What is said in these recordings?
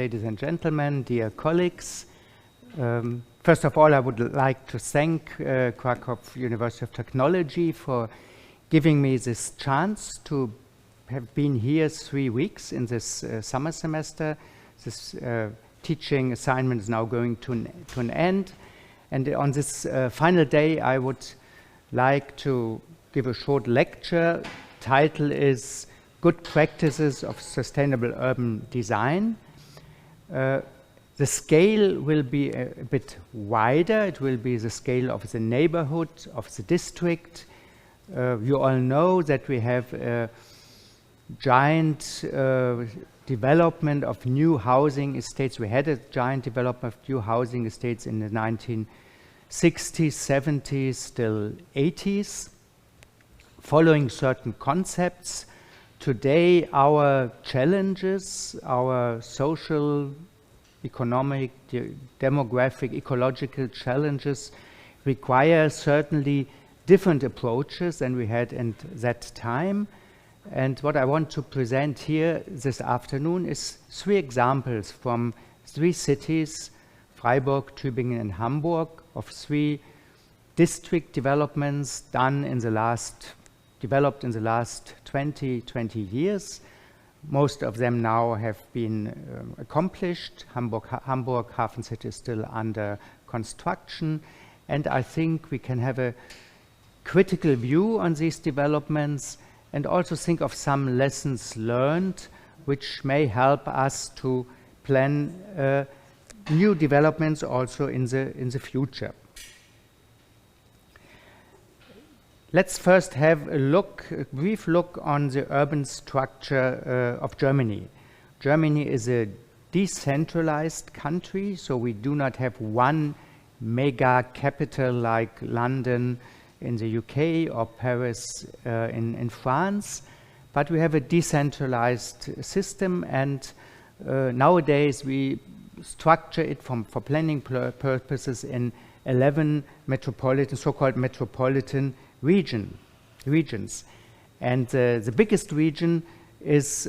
ladies and gentlemen, dear colleagues. First of all, I would like to thank Karlsruhe University of Technology for giving me this chance to have been here 3 weeks in this summer semester. This teaching assignment is now going to an end. And on this final day, I would like to give a short lecture. Title is Good Practices of Sustainable Urban Design. The scale will be a bit wider. It will be the scale of the neighborhood, of the district. You all know that we have a giant development of new housing estates. We had a giant development of new housing estates in the 1960s, 70s, still 80s, following certain concepts. Today, our challenges, our social, economic, demographic, ecological challenges require certainly different approaches than we had at that time. And what I want to present here this afternoon is 3 examples from 3 cities, Freiburg, Tübingen, and Hamburg, of 3 district developments developed in the last 20 years. Most of them now have been accomplished. Hamburg Hafen City is still under construction. And I think we can have a critical view on these developments and also think of some lessons learned which may help us to plan new developments also in the future. Let's first have a brief look on the urban structure of Germany. Germany is a decentralized country, so we do not have one mega capital like London in the UK or Paris in France, but we have a decentralized system, and nowadays we structure it for planning purposes in 11 so-called metropolitan regions. And the biggest region is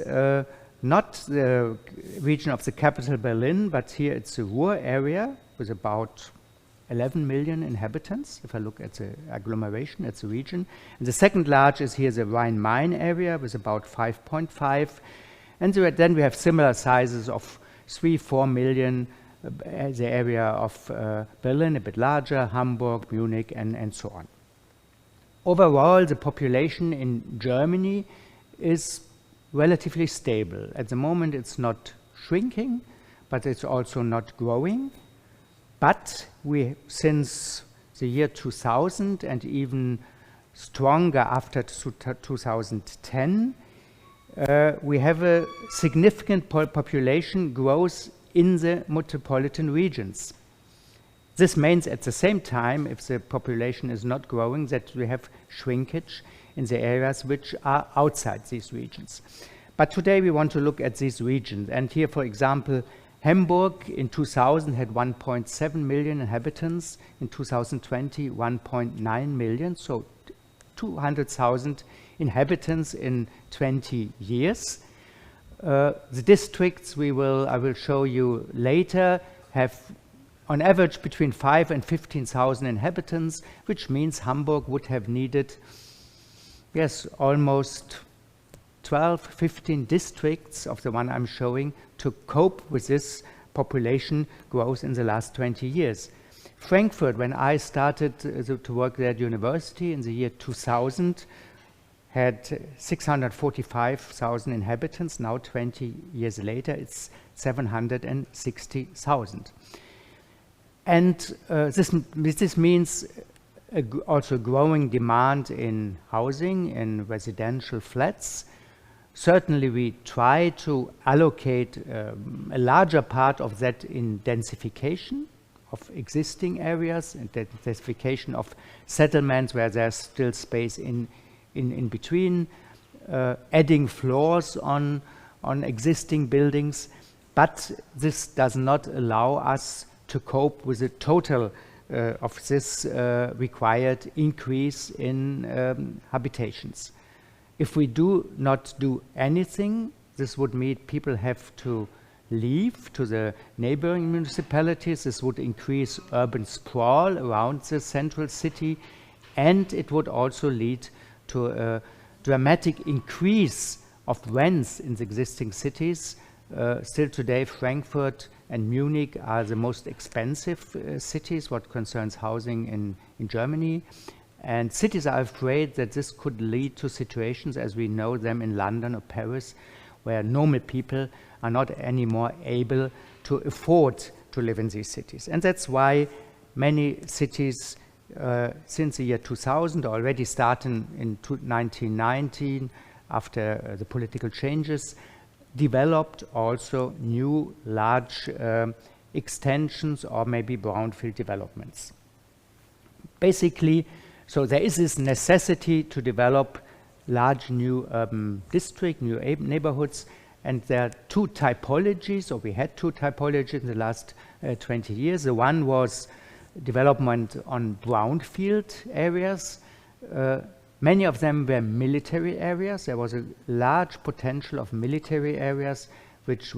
not the region of the capital Berlin, but here it's the Ruhr area with about 11 million inhabitants. If I look at the agglomeration, it's the region. And the second largest is here the Rhine-Main area with about 5.5. And then we have similar sizes of 3-4 million, the area of Berlin, a bit larger, Hamburg, Munich, and so on. Overall, the population in Germany is relatively stable. At the moment, it's not shrinking, but it's also not growing. But since the year 2000 and even stronger after 2010, we have a significant population growth in the metropolitan regions. This means at the same time, if the population is not growing, that we have shrinkage in the areas which are outside these regions. But today we want to look at these regions. And here, for example, Hamburg in 2000 had 1.7 million inhabitants. In 2020, 1.9 million, so 200,000 inhabitants in 20 years. The districts I will show you later have on average between 5 and 15,000 inhabitants, which means Hamburg would have needed, almost 12, 15 districts of the one I'm showing to cope with this population growth in the last 20 years. Frankfurt, when I started to work there at university in the year 2000, had 645,000 inhabitants. Now, 20 years later, it's 760,000. And this means also growing demand in housing, in residential flats. Certainly, we try to allocate a larger part of that in densification of existing areas and densification of settlements where there's still space in between, adding floors on existing buildings. But this does not allow us to cope with the total of this required increase in habitations. If we do not do anything, this would mean people have to leave to the neighboring municipalities. This would increase urban sprawl around the central city, and it would also lead to a dramatic increase of rents in the existing cities. Still today, Frankfurt and Munich are the most expensive cities what concerns housing in Germany. And cities are afraid that this could lead to situations as we know them in London or Paris, where normal people are not anymore able to afford to live in these cities. And that's why many cities since the year 2000, already starting in 1919, after the political changes, developed also new large extensions or maybe brownfield developments. Basically, so there is this necessity to develop large new urban districts, new neighborhoods, and there are two typologies, or we had two typologies in the last 20 years. The one was development on brownfield areas. Many of them were military areas. There was a large potential of military areas which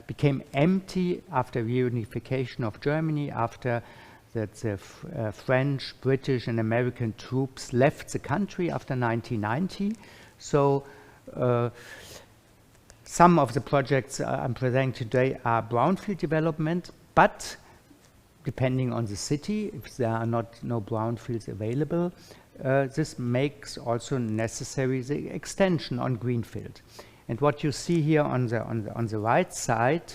became empty after reunification of Germany, after that the French, British and American troops left the country after 1990. So some of the projects I'm presenting today are brownfield development, but depending on the city, if there are no brownfields available, this makes also necessary the extension on greenfield. And what you see here on the right side,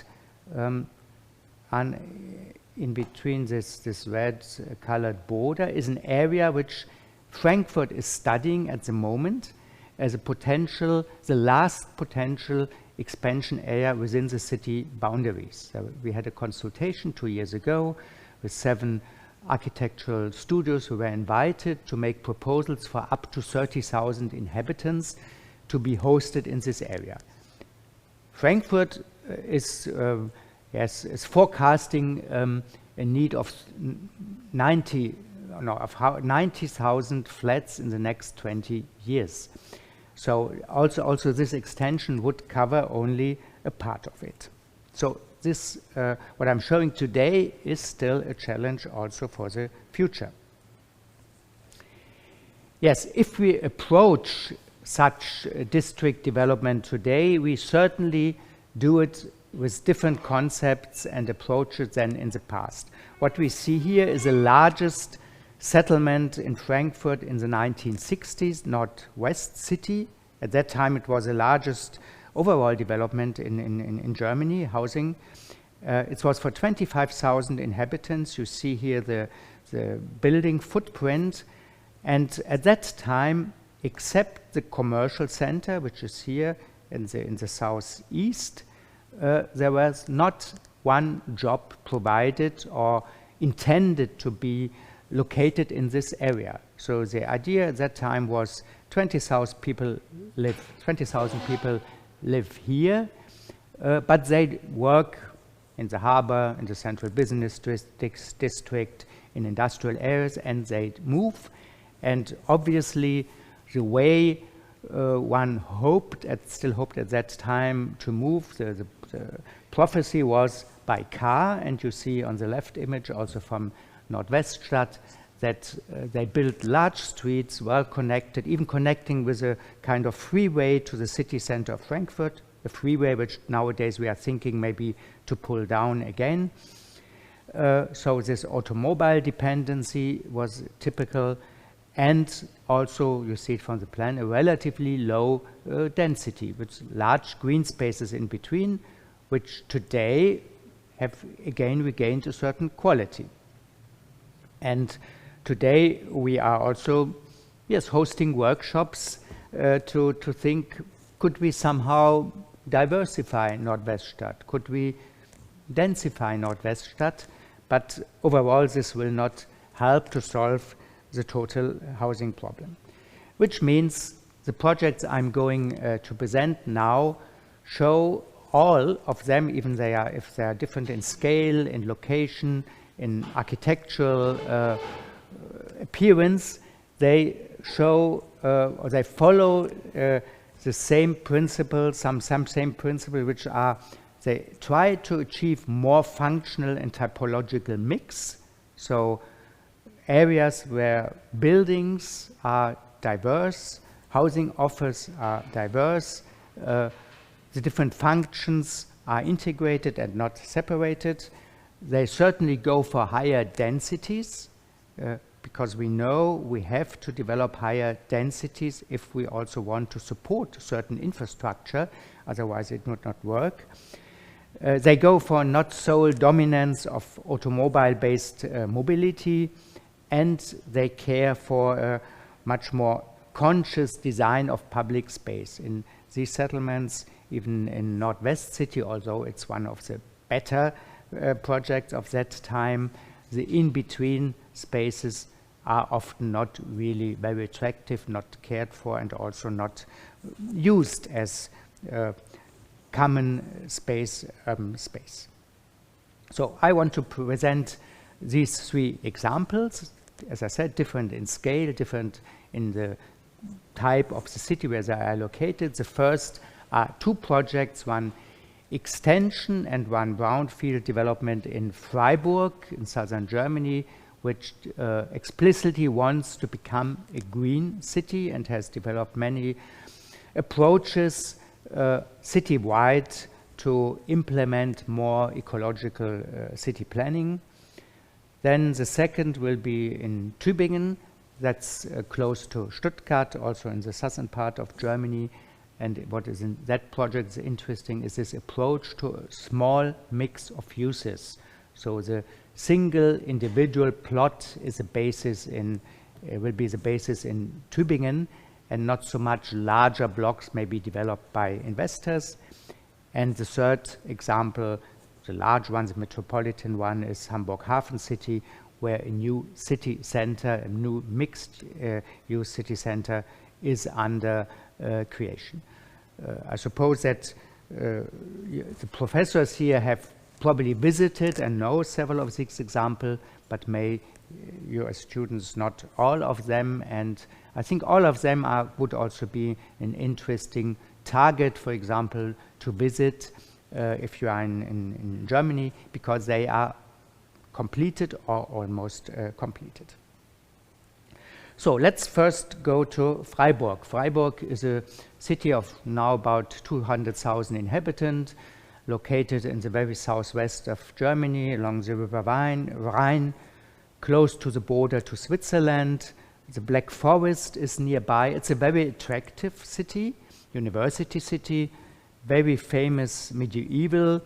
in between this red colored border, is an area which Frankfurt is studying at the moment as a potential, the last potential expansion area within the city boundaries. So we had a consultation 2 years ago with 7 architectural studios who were invited to make proposals for up to 30,000 inhabitants to be hosted in this area. Frankfurt is forecasting a need of 90,000 flats in the next 20 years. So also this extension would cover only a part of it. So this, what I'm showing today, is still a challenge also for the future. Yes, if we approach such district development today, we certainly do it with different concepts and approaches than in the past. What we see here is the largest settlement in Frankfurt in the 1960s, Northwest City. At that time, it was the largest overall development in Germany, housing. It was for 25,000 inhabitants. You see here the building footprint. And at that time, except the commercial center, which is here in the southeast, there was not one job provided or intended to be located in this area. So the idea at that time was 20,000 people live here, but they work in the harbor, in the central business district, in industrial areas, and they move. And obviously, the way one still hoped at that time to move, the prophecy was by car. And you see on the left image also from Nordweststadt that they built large streets, well connected, even connecting with a kind of freeway to the city center of Frankfurt, a freeway which nowadays we are thinking maybe to pull down again. So this automobile dependency was typical, and also you see it from the plan, a relatively low density with large green spaces in between, which today have again regained a certain quality. And today we are also, yes, hosting workshops to think, could we somehow diversify Nordweststadt? Could we densify Nordweststadt? But overall, this will not help to solve the total housing problem. Which means the projects I'm going to present now show all of them, even if they are different in scale, in location, in architectural appearance, they show or they follow the same principles, some same principles which are They try to achieve more functional and typological mix. So areas where buildings are diverse, housing offers are diverse, the different functions are integrated and not separated. They certainly go for higher densities because we know we have to develop higher densities if we also want to support certain infrastructure, otherwise it would not work. They go for not sole dominance of automobile-based mobility, and they care for a much more conscious design of public space. In these settlements, even in Northwest City, although it's one of the better projects of that time, the in-between spaces are often not really very attractive, not cared for, and also not used as common space. So I want to present these three examples. As I said, different in scale, different in the type of the city where they are located. The first are two projects, one extension and one brownfield development in Freiburg in southern Germany, which explicitly wants to become a green city and has developed many approaches citywide to implement more ecological city planning. Then the second will be in Tübingen, that's close to Stuttgart, also in the southern part of Germany. And what is in that project is interesting is this approach to a small mix of uses. So the single individual plot is a basis in, will be the basis in Tübingen, and not so much larger blocks may be developed by investors. And the third example, the large one, the metropolitan one, is Hamburg Hafen City, where a new city center, a new mixed-use city center is under creation. I suppose that the professors here have probably visited and know several of these examples, but may you as students not all of them, and I think all of them would also be an interesting target, for example, to visit if you are in Germany, because they are completed or almost completed. So let's first go to Freiburg. Freiburg is a city of now about 200,000 inhabitants, located in the very southwest of Germany along the River Rhine, close to the border to Switzerland. The Black Forest is nearby. It's a very attractive city, university city, very famous medieval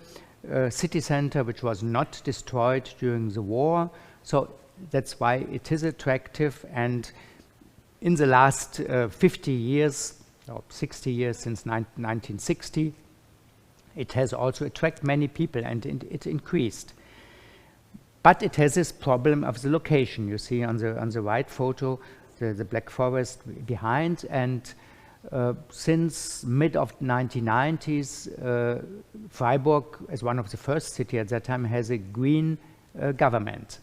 city center which was not destroyed during the war. So that's why it is attractive, and in the last 50 years or 60 years since 1960, it has also attracted many people, and it increased. But it has this problem of the location. You see on the right photo the Black Forest behind, and since mid of 1990s, Freiburg, as one of the first cities at that time, has a green government.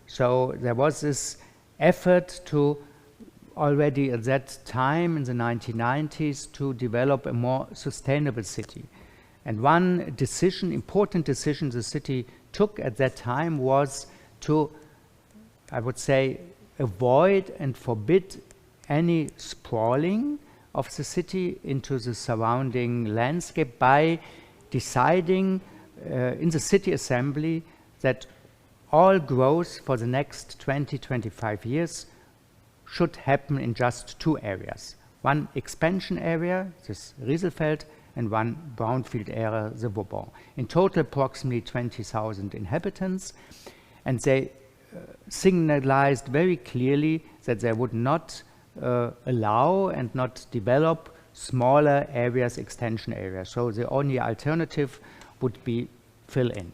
So there was this effort to already at that time in the 1990s to develop a more sustainable city. And one decision, important decision the city took at that time was to, I would say, avoid and forbid any sprawling of the city into the surrounding landscape by deciding in the city assembly that all growth for the next 20-25 years should happen in just two areas. One expansion area, this Rieselfeld, and one brownfield area, the Vauban. In total, approximately 20,000 inhabitants, and they signalized very clearly that they would not allow and not develop smaller areas, extension areas. So the only alternative would be fill in.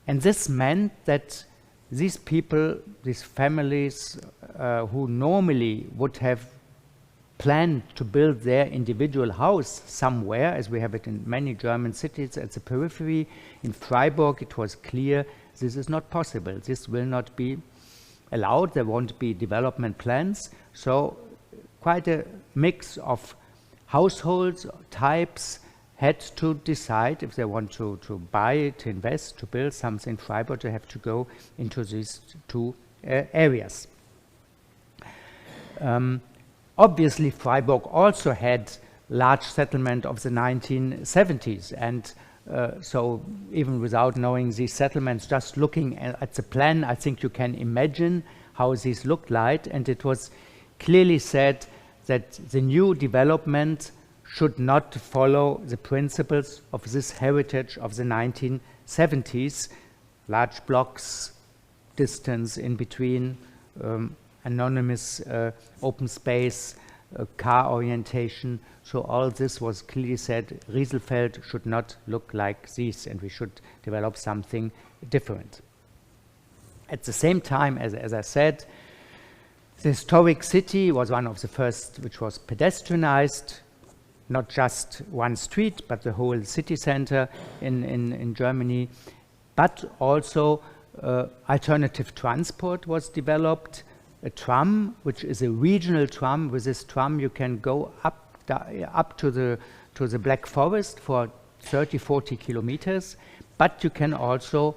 And this meant that these people, these families who normally would have planned to build their individual house somewhere, as we have it in many German cities at the periphery, in Freiburg it was clear this is not possible. This will not be allowed. There won't be development plans. So quite a mix of households, types, had to decide if they want to buy, to invest, to build something in Freiburg, they have to go into these two areas. Obviously, Freiburg also had large settlement of the 1970s, and so even without knowing these settlements, just looking at the plan, I think you can imagine how these looked like, and it was clearly said that the new development should not follow the principles of this heritage of the 1970s, large blocks, distance in between, anonymous open space, car orientation. So all this was clearly said, Rieselfeld should not look like this, and we should develop something different. At the same time, as I said, the historic city was one of the first which was pedestrianized, not just one street, but the whole city center in Germany. But also alternative transport was developed, a tram, which is a regional tram. With this tram you can go up to the Black Forest for 30-40 kilometers, but you can also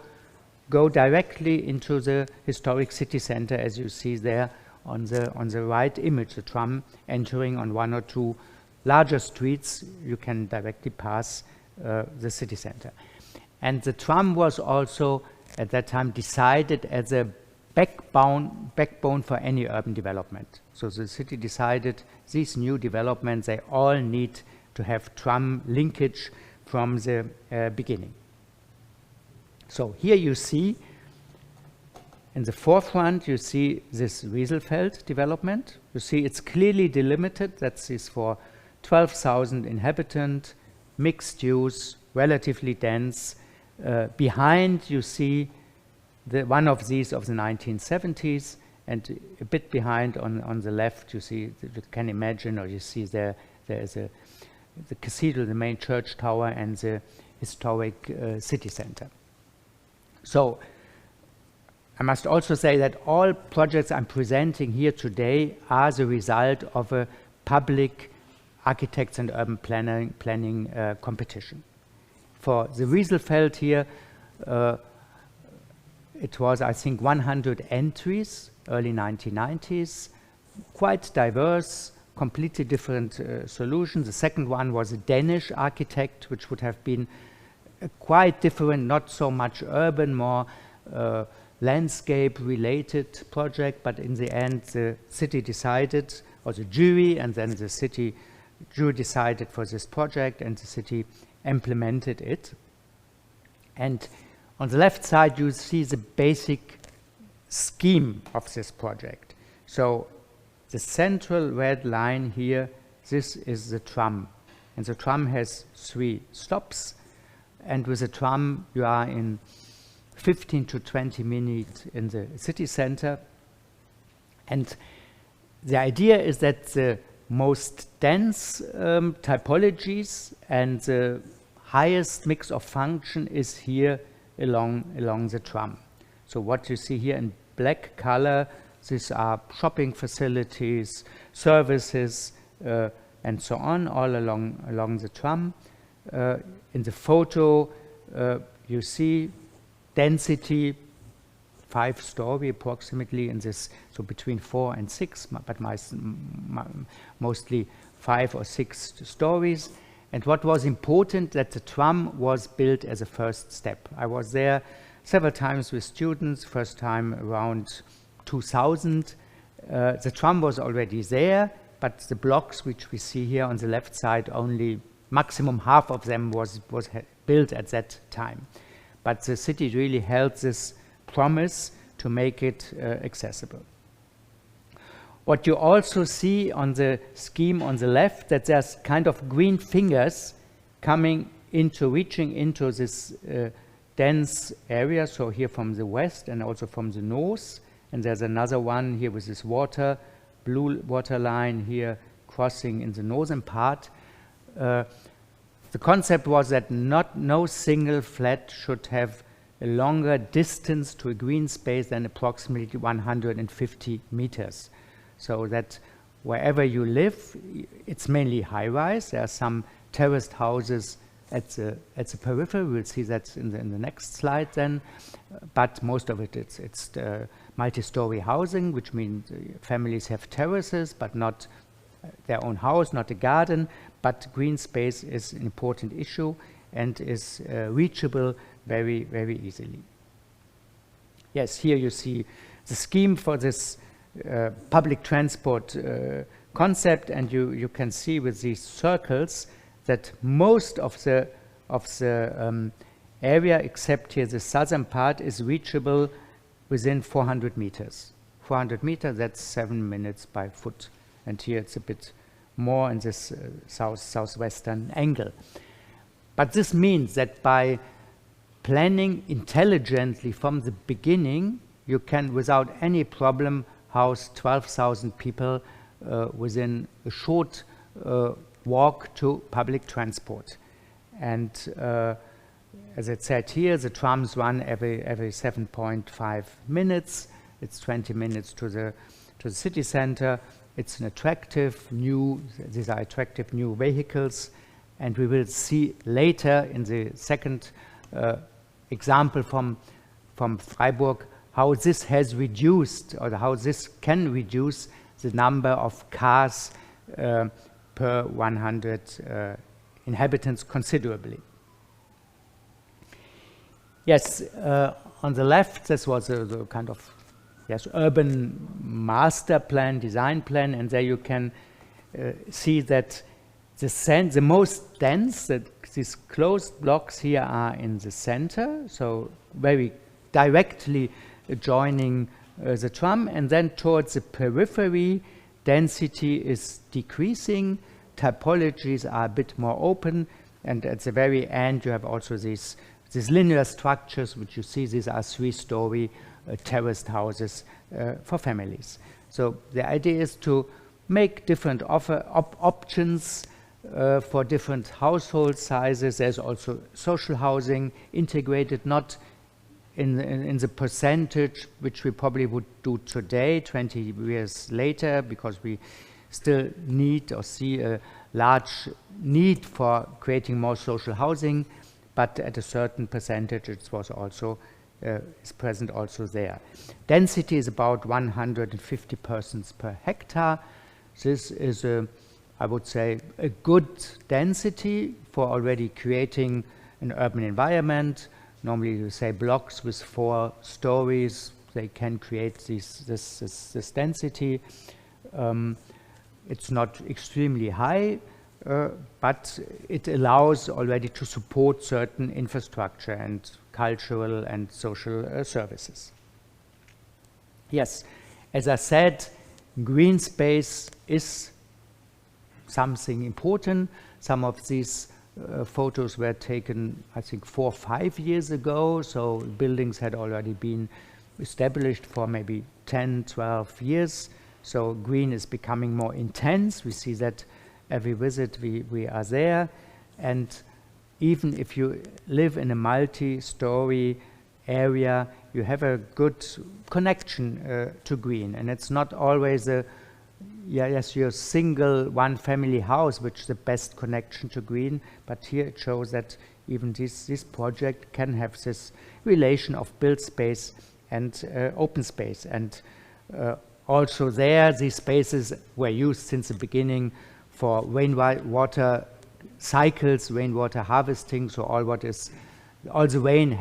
go directly into the historic city center, as you see there on the right image, the tram entering on one or two larger streets. You can directly pass the city center. And the tram was also at that time decided as a backbone for any urban development. So the city decided these new developments, they all need to have tram linkage from the beginning. So here you see, in the forefront, you see this Rieselfeld development. You see it's clearly delimited. That is for 12,000 inhabitants, mixed use, relatively dense. Behind you see one of these of the 1970s, and a bit behind on the left you see, you can imagine, or you see there is the cathedral, the main church tower, and the historic city center. So I must also say that all projects I'm presenting here today are the result of a public architects and urban planning competition. For the Rieselfeld here, it was, I think, 100 entries, early 1990s, quite diverse, completely different solutions. The second one was a Danish architect, which would have been quite different, not so much urban, more landscape-related project, but in the end, the city decided, or the jury, and then the city jury decided for this project, and the city implemented it. And on the left side, you see the basic scheme of this project. So the central red line here, this is the tram. And the tram has 3 stops. And with the tram, you are in 15 to 20 minutes in the city center. And the idea is that the most dense typologies and the highest mix of function is here along the tram. So what you see here in black color, these are shopping facilities, services, and so on, all along the tram. In the photo, you see density, 5-story approximately in this, so between 4 and 6, but mostly 5 or 6 stories. And what was important, that the tram was built as a first step. I was there several times with students, first time around 2000. The tram was already there, but the blocks which we see here on the left side, only maximum half of them was built at that time. But the city really held this promise to make it accessible. What you also see on the scheme on the left, that there's kind of green fingers reaching into this dense area, so here from the west and also from the north, and there's another one here with this blue water line here crossing in the northern part. The concept was that no single flat should have a longer distance to a green space than approximately 150 meters. So that wherever you live, it's mainly high-rise. There are some terraced houses at the periphery. We'll see that in the next slide then. But most of it's multi-story housing, which means families have terraces, but not their own house, not a garden. But green space is an important issue and is reachable very, very easily. Yes, here you see the scheme for this public transport concept, and you can see with these circles that most of the area, except here the southern part, is reachable within 400 meters. 400 meters, that's 7 minutes by foot. And here it's a bit more in this southwestern angle. But this means that by planning intelligently from the beginning, you can, without any problem, house 12,000 people within a short walk to public transport. And as I said here, the trams run every 7.5 minutes. It's 20 minutes to the city center. It's an attractive these are attractive new vehicles. And we will see later in the second example from Freiburg how this has reduced, or how this can reduce the number of cars per 100 inhabitants considerably. Yes, on the left, this was the kind of urban master plan, design plan, and there you can see that the most dense, that these closed blocks here are in the center, so very directly adjoining the tram, and then towards the periphery, density is decreasing, typologies are a bit more open, and at the very end you have also these linear structures, which you see, these are 3-story terraced houses for families. So the idea is to make different options for different household sizes. There's also social housing integrated, not in the percentage which we probably would do today, 20 years later, because we still need or see a large need for creating more social housing, but at a certain percentage it was also is present also there. Density is about 150 persons per hectare. This is I would say a good density for already creating an urban environment. Normally you say blocks with 4 stories, they can create this density. It's not extremely high, but it allows already to support certain infrastructure and cultural and social services. Yes, as I said, green space is something important. Some of these photos were taken, I think, 4 or 5 years ago, so buildings had already been established for maybe 10, 12 years. So green is becoming more intense. We see that every visit we are there. And even if you live in a multi-story area, you have a good connection to green. And it's not always your single one-family house which is the best connection to green, but here it shows that even this project can have this relation of built space and open space. And also there, these spaces were used since the beginning for rainwater cycles, rainwater harvesting, so all the rain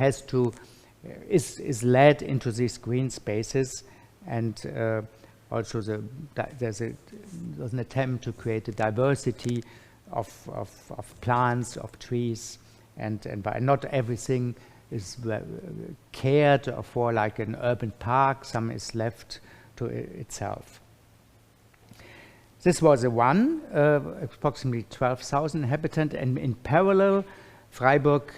is led into these green spaces, and also there's an attempt to create a diversity of plants, of trees, and not everything is cared for like an urban park. Some is left to itself. This was approximately 12,000 inhabitants, and in parallel, Freiburg,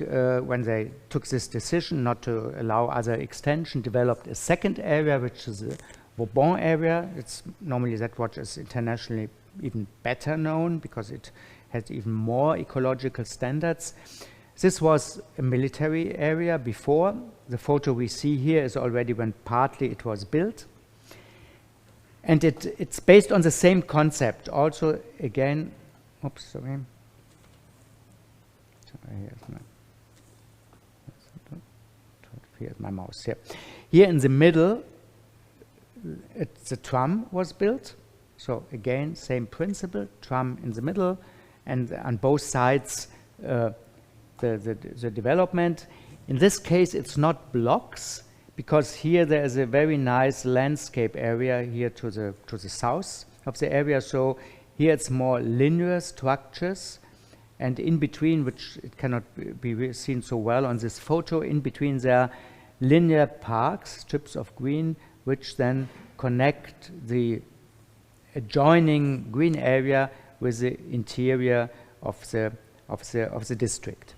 when they took this decision not to allow other extension, developed a second area, which is the Vauban area. It's normally that what is internationally even better known because it has even more ecological standards. This was a military area before. The photo we see here is already when partly it was built. And it's based on the same concept. Also, again, oops, sorry. here's my mouse here. Here in the middle, the tram was built. So again, same principle, tram in the middle, and on both sides the development. In this case, it's not blocks, because here there is a very nice landscape area here to the south of the area. So here it's more linear structures, and in between, which it cannot be seen so well on this photo, in between there are linear parks, strips of green, which then connect the adjoining green area with the interior of the district.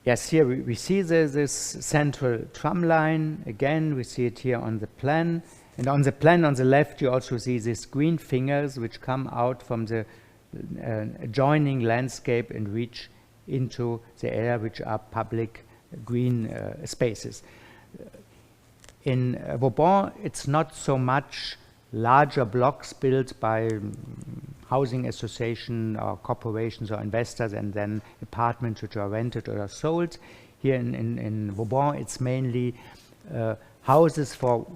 Yes, here we see this central tram line. Again, we see it here on the plan. And on the plan on the left, you also see these green fingers which come out from the adjoining landscape and reach into the area, which are public green spaces. In Vauban, it's not so much larger blocks built by housing association or corporations or investors, and then apartments which are rented or are sold. Here in Vauban, it's mainly houses for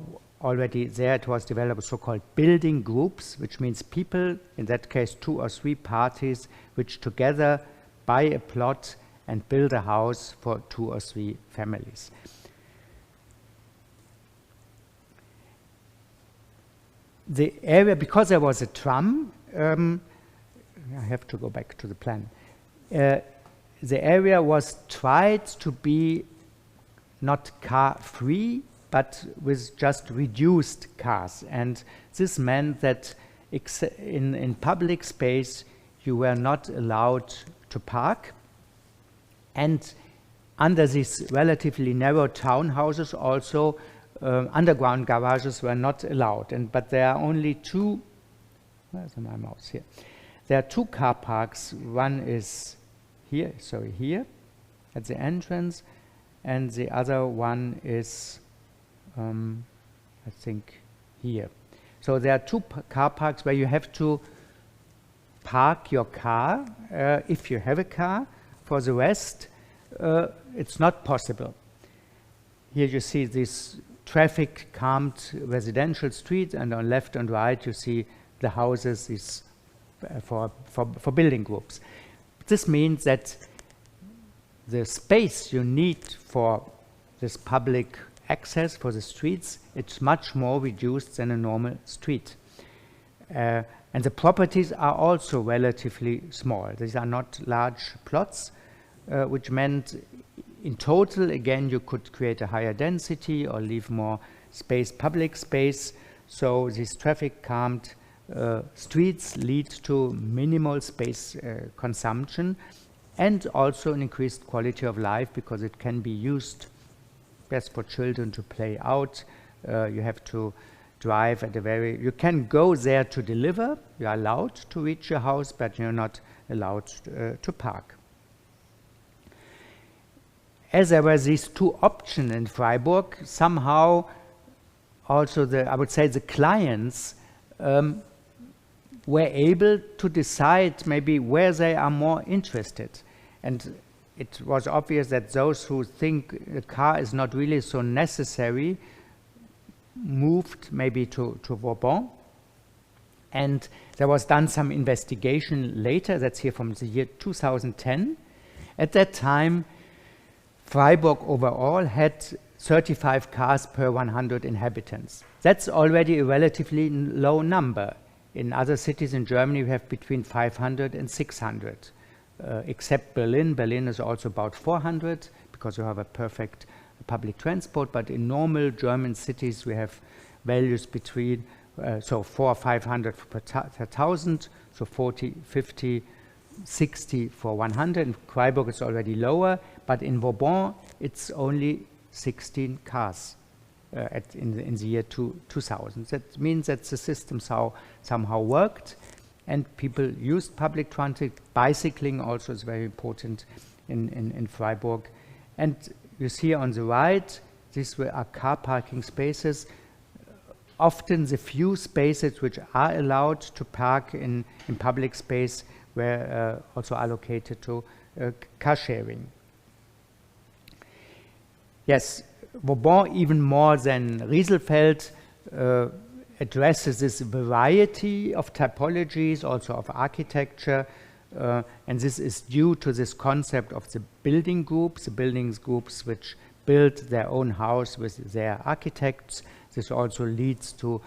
already there. It was developed so-called building groups, which means people, in that case 2 or 3 parties, which together buy a plot and build a house for 2 or 3 families. The area, because there was a tram, I have to go back to the plan. The area was tried to be not car-free, but with just reduced cars. And this meant that in public space, you were not allowed to park. And under these relatively narrow townhouses also, underground garages were not allowed. But there are only 2, where's my mouse here? There are 2 car parks. One is here, sorry, here at the entrance, and the other one is, I think, here. So there are 2 car parks where you have to park your car if you have a car. For the rest, it's not possible. Here you see this traffic calmed residential street, and on left and right you see the houses is for building groups. This means that the space you need for this public access for the streets, it's much more reduced than a normal street. And the properties are also relatively small. These are not large plots, which meant in total, again, you could create a higher density or leave more space, public space. So these traffic calmed streets lead to minimal space consumption, and also an increased quality of life, because it can be used best for children to play out. You have to drive at you can go there to deliver. You are allowed to reach your house, but you're not allowed to park. As there were these 2 options in Freiburg, somehow also I would say the clients were able to decide maybe where they are more interested. And it was obvious that those who think a car is not really so necessary moved maybe to Vauban. And there was done some investigation later, that's here from the year 2010. At that time, Freiburg overall had 35 cars per 100 inhabitants. That's already a relatively low number. In other cities in Germany, we have between 500 and 600, except Berlin. Berlin is also about 400, because you have a perfect public transport. But in normal German cities, we have values between, so 400 or 500 per 1,000, so 40, 50, 60 for 100. In Freiburg it's already lower, but in Vauban it's only 16 cars in the year 2000. That means that the system somehow worked, and people used public transit. Bicycling also is very important in Freiburg. And you see on the right, these are car parking spaces. Often the few spaces which are allowed to park in public space were also allocated to car sharing. Yes, Vauban, even more than Rieselfeld, addresses this variety of typologies, also of architecture, and this is due to this concept of the building groups, which build their own house with their architects. This also leads to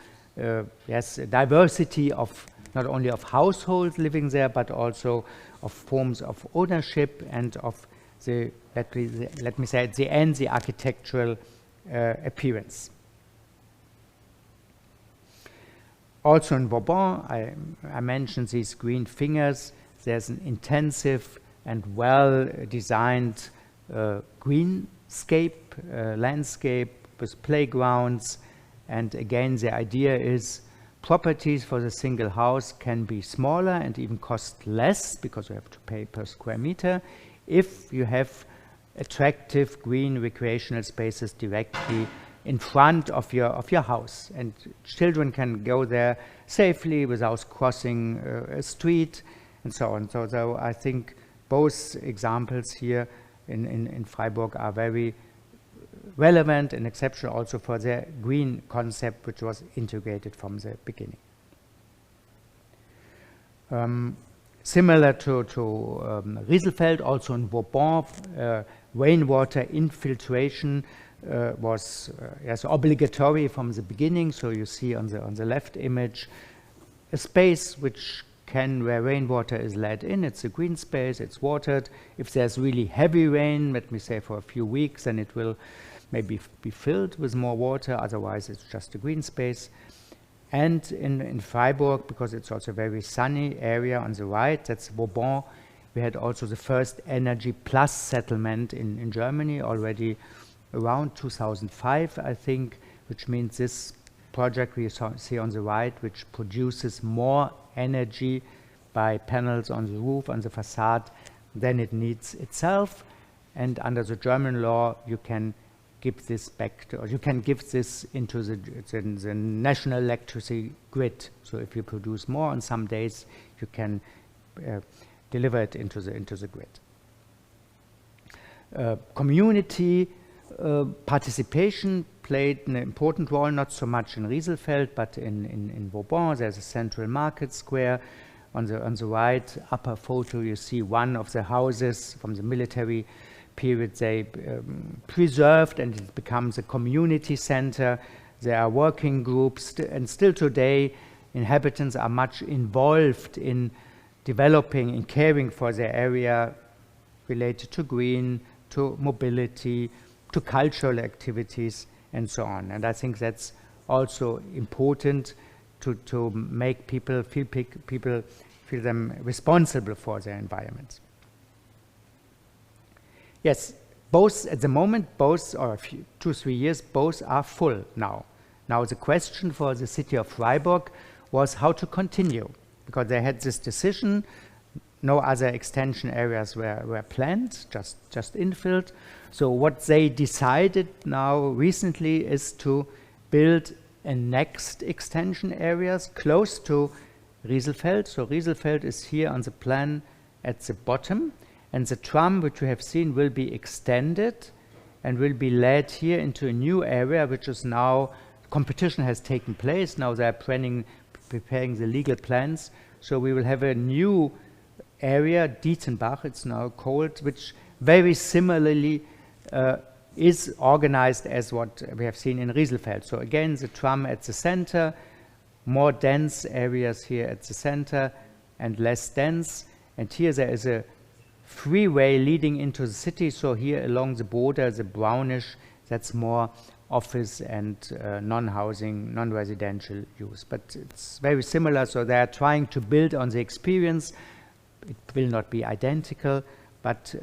yes, a diversity of not only of households living there, but also of forms of ownership and of the, let me say at the end, the architectural appearance. Also in Vauban, I mentioned these green fingers. There's an intensive and well-designed greenscape, landscape with playgrounds. And again, the idea is properties for the single house can be smaller and even cost less because you have to pay per square meter if you have attractive green recreational spaces directly in front of your house, and children can go there safely without crossing a street and so on. So I think both examples here in Freiburg are very relevant and exceptional also for the green concept, which was integrated from the beginning. Similar to Rieselfeld, also in Vauban, rainwater infiltration was yes, obligatory from the beginning. So you see on the left image a space where rainwater is let in. It's a green space, it's watered. If there's really heavy rain, let me say for a few weeks, then it will maybe be filled with more water, otherwise it's just a green space. And in Freiburg, because it's also a very sunny area on the right, that's Vauban, we had also the first energy plus settlement in Germany already around 2005, I think, which means this project we see on the right, which produces more energy by panels on the roof, on the facade, than it needs itself. And under the German law, you can give this back to, or you can give this into the national electricity grid. So if you produce more on some days, you can deliver it into the grid. Community participation played an important role, not so much in Rieselfeld, but in Vauban. There's a central market square. On the right upper photo, you see one of the houses from the military period they preserved, and it becomes a community center. There are working groups, and still today inhabitants are much involved in developing and caring for their area related to green, to mobility, to cultural activities, and so on. And I think that's also important to make people feel them responsible for their environment. Yes, both at the moment, both, or 2-3 years, both are full now. Now the question for the city of Freiburg was how to continue, because they had this decision, no other extension areas were planned, just infilled. So what they decided now recently is to build a next extension areas close to Rieselfeld. So Rieselfeld is here on the plan at the bottom, and the tram, which we have seen, will be extended and will be led here into a new area, which is now, competition has taken place. Now they're preparing the legal plans. So we will have a new area, Dietzenbach, it's now called, which very similarly is organized as what we have seen in Rieselfeld. So again, the tram at the center, more dense areas here at the center and less dense. And here there is a freeway leading into the city. So here along the border, the brownish, that's more office and non-housing, non-residential use. But it's very similar. So they are trying to build on the experience. It will not be identical, but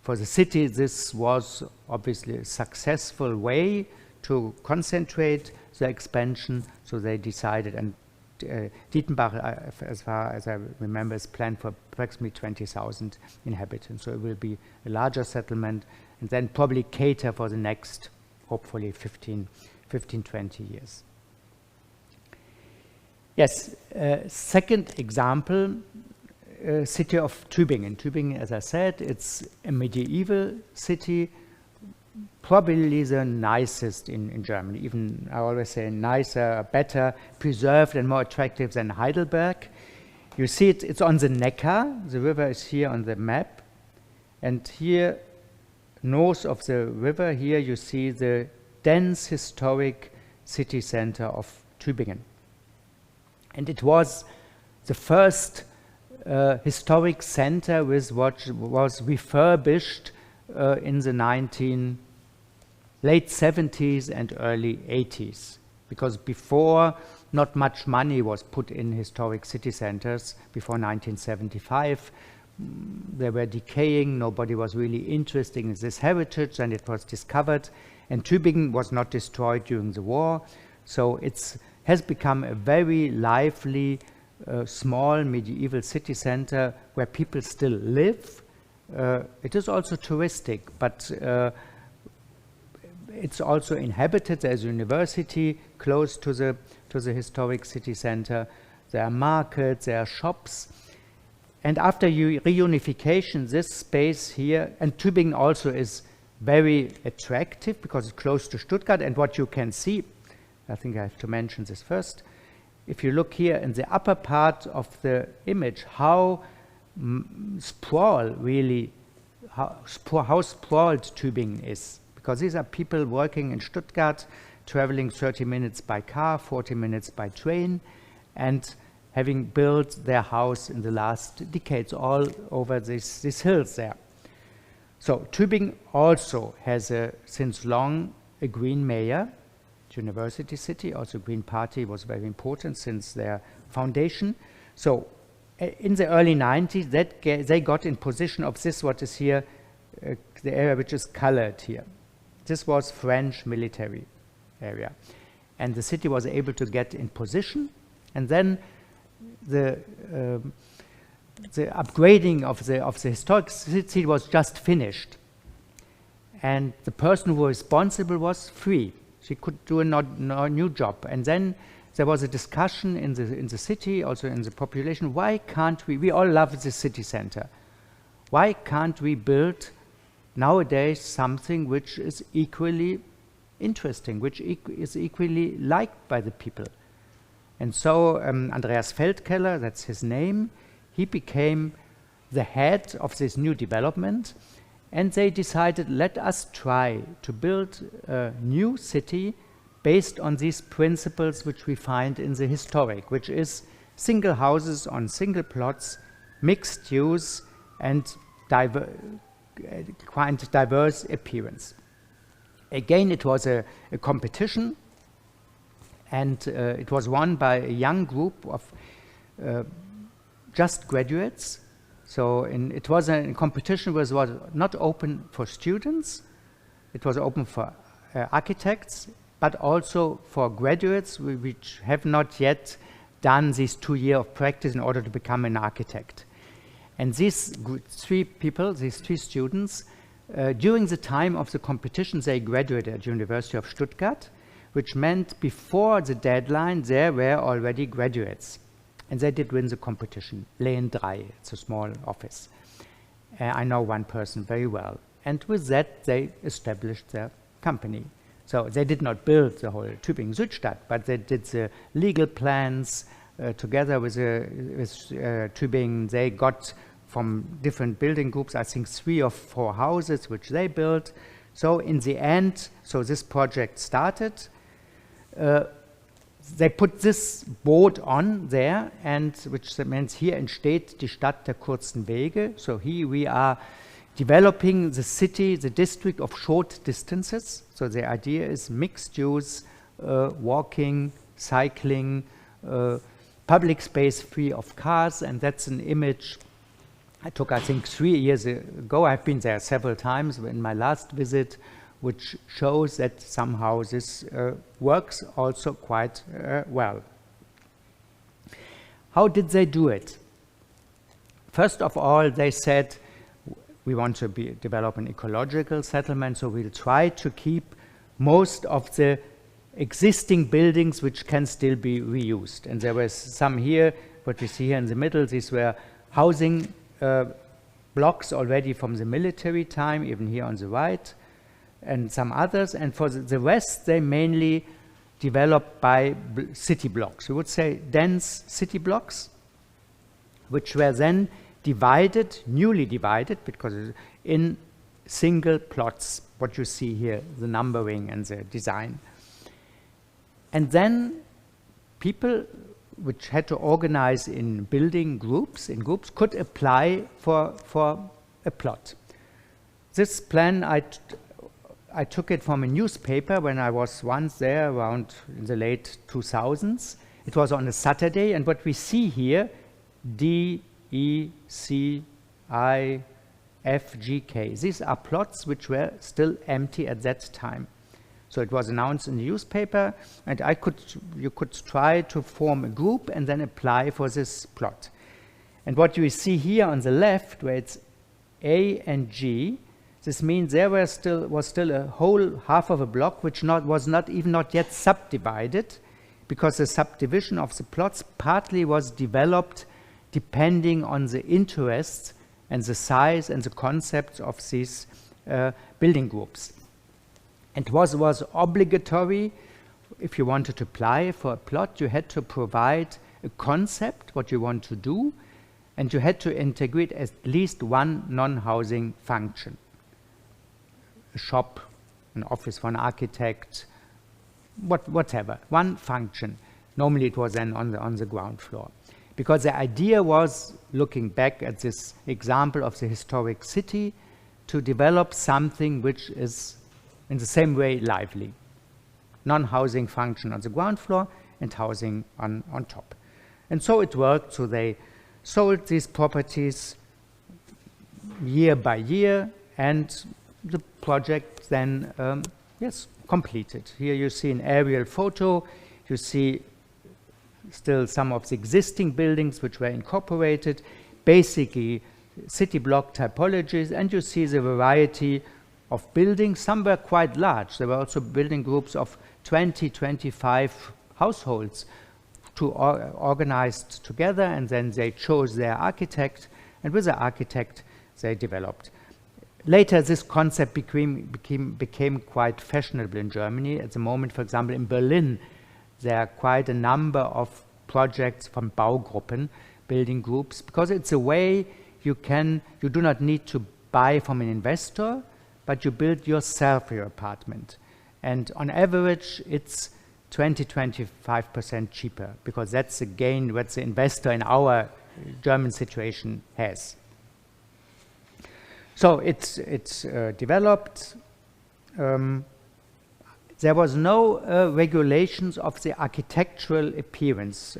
for the city, this was obviously a successful way to concentrate the expansion. So they decided, and Dietzenbach, as far as I remember, is planned for approximately 20,000 inhabitants. So it will be a larger settlement, and then probably cater for the next, hopefully 15, 20 years. Yes, second example city of Tübingen. Tübingen, as I said, it's a medieval city, probably the nicest in Germany. Even I always say nicer, better preserved and more attractive than Heidelberg. You see it's on the Neckar. The river is here on the map. And here, north of the river, here you see the dense historic city center of Tübingen. And it was the first historic center with what was refurbished in the late 70s and early 80s. Because before, not much money was put in historic city centers before 1975. They were decaying, nobody was really interested in this heritage, and it was discovered. And Tübingen was not destroyed during the war, so it has become a very lively, small medieval city center where people still live. It is also touristic, but it's also inhabited. There's a university close to the historic city center. There are markets, there are shops. And after reunification, this space here, and Tübingen also is very attractive because it's close to Stuttgart. And what you can see, I think I have to mention this first, if you look here in the upper part of the image, how sprawled Tübingen is. Because these are people working in Stuttgart, traveling 30 minutes by car, 40 minutes by train, and having built their house in the last decades all over these hills there. So Tübingen also has since long a green mayor, university city. Also Green Party was very important since their foundation. So in the early 90s, they got in position of this, what is here, the area which is colored here. This was French military area. And the city was able to get in position, and then the upgrading of the historic city was just finished. And the person who was responsible was free. She could do a new job. And then there was a discussion in the city, also in the population, why can't we all love the city center. Why can't we build nowadays something which is equally interesting, which is equally liked by the people? And so Andreas Feldkeller, that's his name, he became the head of this new development, and they decided, let us try to build a new city based on these principles which we find in the historic, which is single houses on single plots, mixed use, and quite diverse appearance. Again, it was a competition, and it was won by a young group of just graduates. So it was a competition which was not open for students, it was open for architects, but also for graduates which have not yet done these 2 years of practice in order to become an architect. And these three students, during the time of the competition, they graduated at University of Stuttgart, which meant before the deadline, there were already graduates. And they did win the competition, Lehen 3, it's a small office. I know one person very well. And with that, they established their company. So they did not build the whole Tübingen Südstadt, but they did the legal plans together with Tübingen. They got from different building groups, I think 3 or 4 houses, which they built. So in the end, so this project started. They put this board on there, and which means here entsteht die Stadt der kurzen Wege. So here we are developing the city, the district of short distances. So the idea is mixed use, walking, cycling, public space free of cars, and that's an image I took, I think, 3 years ago. I've been there several times in my last visit, which shows that somehow this works also quite well. How did they do it? First of all, they said, we want to develop an ecological settlement, so we'll try to keep most of the existing buildings which can still be reused. And there was some here, what we see here in the middle, these were housing blocks already from the military time, even here on the right, and some others. And for the rest, they mainly developed by city blocks. We would say dense city blocks, which were then divided, newly divided, because in single plots, what you see here, the numbering and the design. And then people which had to organize in building groups, could apply for a plot. This plan, I took it from a newspaper when I was once there around in the late 2000s. It was on a Saturday, and what we see here, D, E, C, I, F, G, K. These are plots which were still empty at that time. So it was announced in the newspaper, and you could try to form a group and then apply for this plot. And what you see here on the left, where it's A and G, this means there was still a whole half of a block which was not yet subdivided, because the subdivision of the plots partly was developed depending on the interests and the size and the concepts of these building groups. And it was obligatory, if you wanted to apply for a plot, you had to provide a concept, what you want to do, and you had to integrate at least one non-housing function. A shop, an office for an architect, whatever, one function. Normally it was then on the ground floor. Because the idea was, looking back at this example of the historic city, to develop something which is in the same way lively. Non-housing function on the ground floor and housing on top. And so it worked, so they sold these properties year by year, and the project then, completed. Here you see an aerial photo, you see still some of the existing buildings which were incorporated, basically city block typologies, and you see the variety of buildings. Some were quite large. There were also building groups of 20, 25 households organized together, and then they chose their architect, and with the architect they developed. Later this concept became quite fashionable in Germany. At the moment, for example, in Berlin, there are quite a number of projects from Baugruppen, building groups, because it's a way you do not need to buy from an investor, but you build yourself your apartment. And on average, it's 20–25% cheaper, because that's the gain what the investor in our German situation has. So it's developed. There was no regulations of the architectural appearance.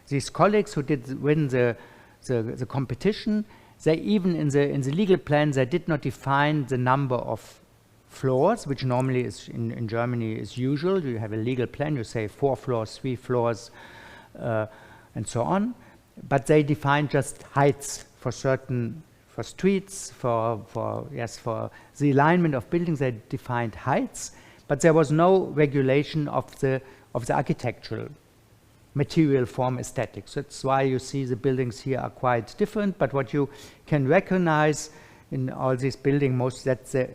These colleagues who did win the competition, they even in the legal plan, they did not define the number of floors, which normally is in Germany is usual. You have a legal plan, you say 4 floors, 3 floors, and so on. But they define just heights for streets, for the alignment of buildings. They defined heights, but there was no regulation of the architectural material form aesthetics. That's why you see the buildings here are quite different, but what you can recognize in all these buildings that the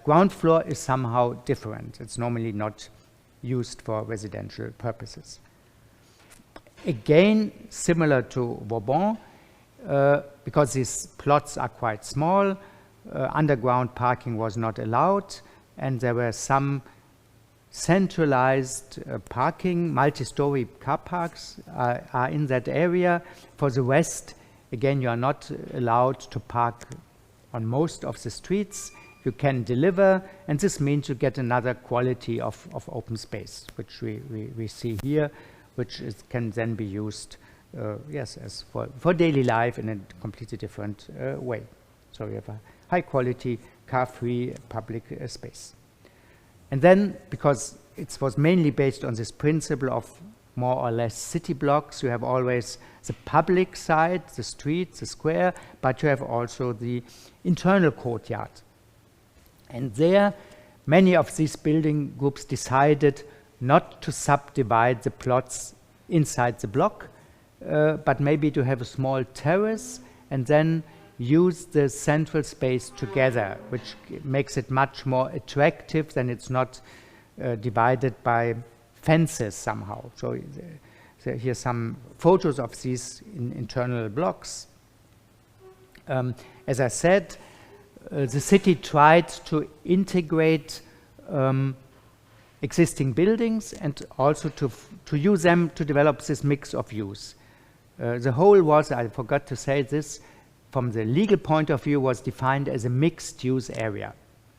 ground floor is somehow different. It's normally not used for residential purposes. Again, similar to Vauban, because these plots are quite small, underground parking was not allowed, and there were some centralized parking, multi-story car parks are in that area. For the rest, again, you are not allowed to park on most of the streets. You can deliver, and this means you get another quality of open space, which we see here, which can then be used as for daily life in a completely different way. So you have a high quality, car-free public space. And then, because it was mainly based on this principle of more or less city blocks, you have always the public side, the street, the square, but you have also the internal courtyard. And there, many of these building groups decided not to subdivide the plots inside the block, but maybe to have a small terrace and then use the central space together, which makes it much more attractive than it's not divided by fences somehow. So here's some photos of these internal blocks. As I said, the city tried to integrate existing buildings and also to use them to develop this mix of use. The whole was, I forgot to say this, from the legal point of view, was defined as a mixed-use area.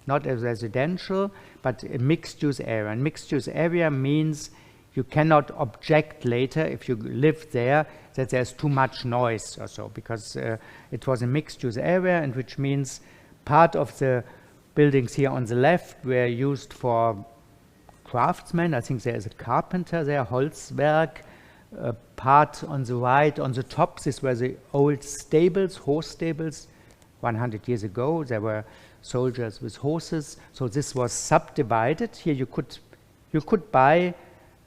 Not as residential, but a mixed-use area. And mixed-use area means you cannot object later if you live there that there's too much noise or so, because it was a mixed-use area, and which means part of the buildings here on the left were used for craftsmen. I think there is a carpenter there, Holzwerk. Part on the right, on the top, these were the old stables, horse stables. 100 years ago, there were soldiers with horses. So this was subdivided. Here you could buy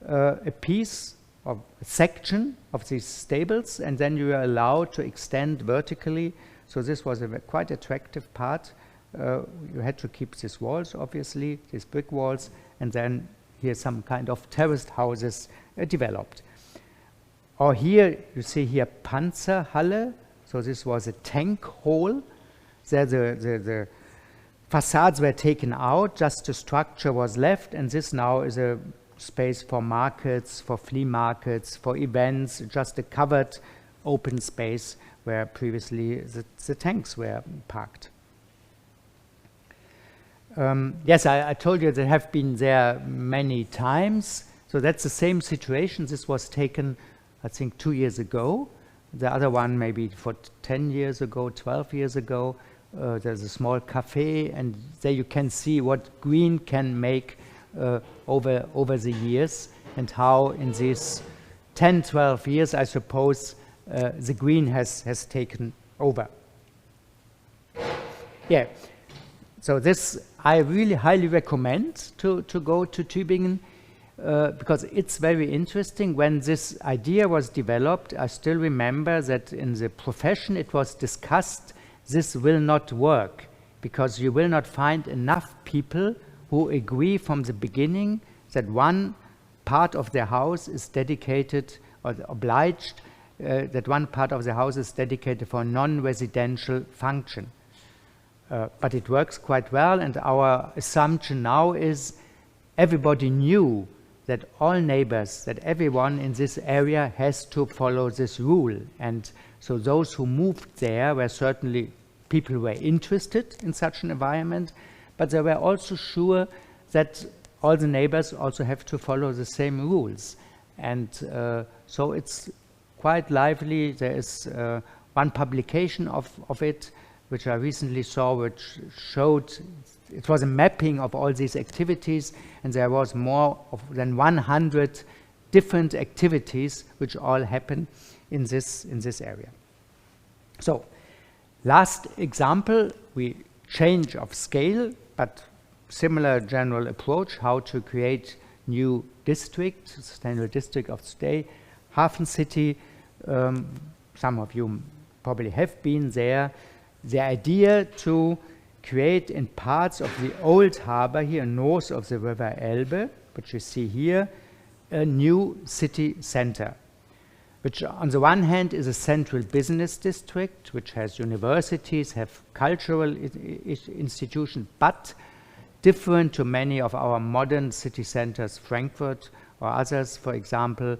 a piece of a section of these stables, and then you were allowed to extend vertically. So this was a quite attractive part. You had to keep these walls, obviously, these brick walls, and then here some kind of terraced houses developed. Or here, you see here Panzerhalle. So this was a tank hall. There the facades were taken out, just the structure was left, and this now is a space for markets, for flea markets, for events, just a covered open space where previously the tanks were parked. Yes, I told you they have been there many times. So that's the same situation. This was taken, I think, 2 years ago. The other one maybe for 10 years ago, 12 years ago. There's a small cafe, and there you can see what green can make over the years, and how in these 10, 12 years, I suppose, the green has taken over. Yeah, so this I really highly recommend to go to Tübingen, because it's very interesting. When this idea was developed, I still remember that in the profession it was discussed, this will not work, because you will not find enough people who agree from the beginning that one part of their house is dedicated or obliged, that one part of the house is dedicated for non-residential function. But it works quite well, and our assumption now is everybody knew that all neighbors, that everyone in this area has to follow this rule. And so those who moved there were certainly people who were interested in such an environment, but they were also sure that all the neighbors also have to follow the same rules. And so it's quite lively. There is one publication of it, which I recently saw, which showed, it was a mapping of all these activities, and there was more than 100 different activities which all happen in this area. So, last example, we change of scale, but similar general approach, how to create new district, sustainable district of today. Hafen City, some of you probably have been there. The idea to create in parts of the old harbor here north of the river Elbe, which you see here, a new city center, which on the one hand is a central business district, which has universities, have cultural institutions, but different to many of our modern city centers, Frankfurt or others, for example,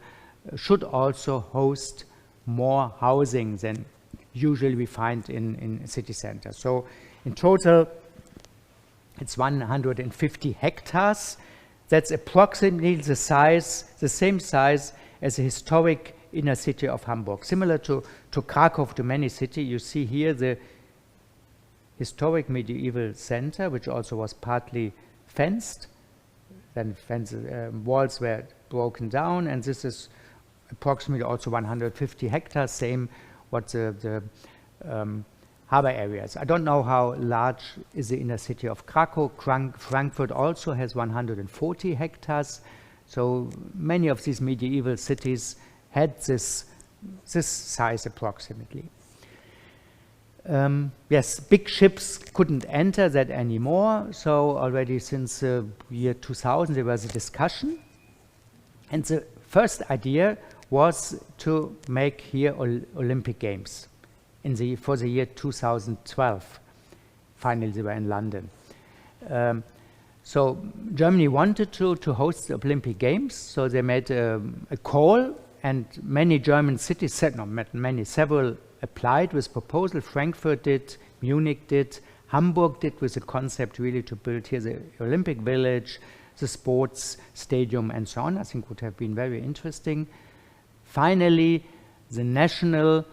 should also host more housing than usually we find in city centers. So in total, it's 150 hectares. That's approximately the same size as the historic inner city of Hamburg. Similar to Krakow, to many cities, you see here the historic medieval center, which also was partly fenced. Then walls were broken down, and this is approximately also 150 hectares, same what the harbor areas. I don't know how large is the inner city of Krakow. Frankfurt also has 140 hectares. So many of these medieval cities had this size approximately. Yes, big ships couldn't enter that anymore, so already since the year 2000 there was a discussion, and the first idea was to make here Olympic Games for the year 2012. Finally, they were in London. So Germany wanted to host the Olympic Games, so they made a call, and many German cities several applied with proposal. Frankfurt did, Munich did, Hamburg did, with the concept really to build here the Olympic Village, the sports stadium, and so on. I think would have been very interesting. Finally, the national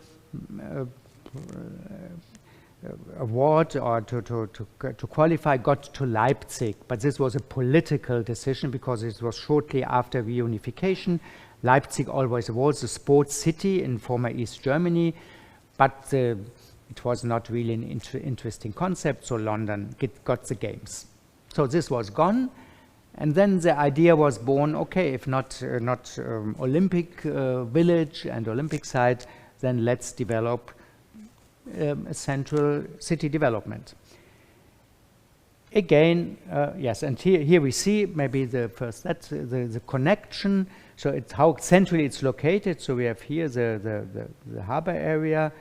award or to qualify got to Leipzig, but this was a political decision because it was shortly after reunification. Leipzig always was a sports city in former East Germany, but it was not really an interesting concept, so London got the games. So this was gone, and then the idea was born, okay, if not Olympic village and Olympic site, then let's develop a central city development. Again, yes, and here we see maybe the first, that's the connection. So it's how centrally it's located. So we have here the harbor area.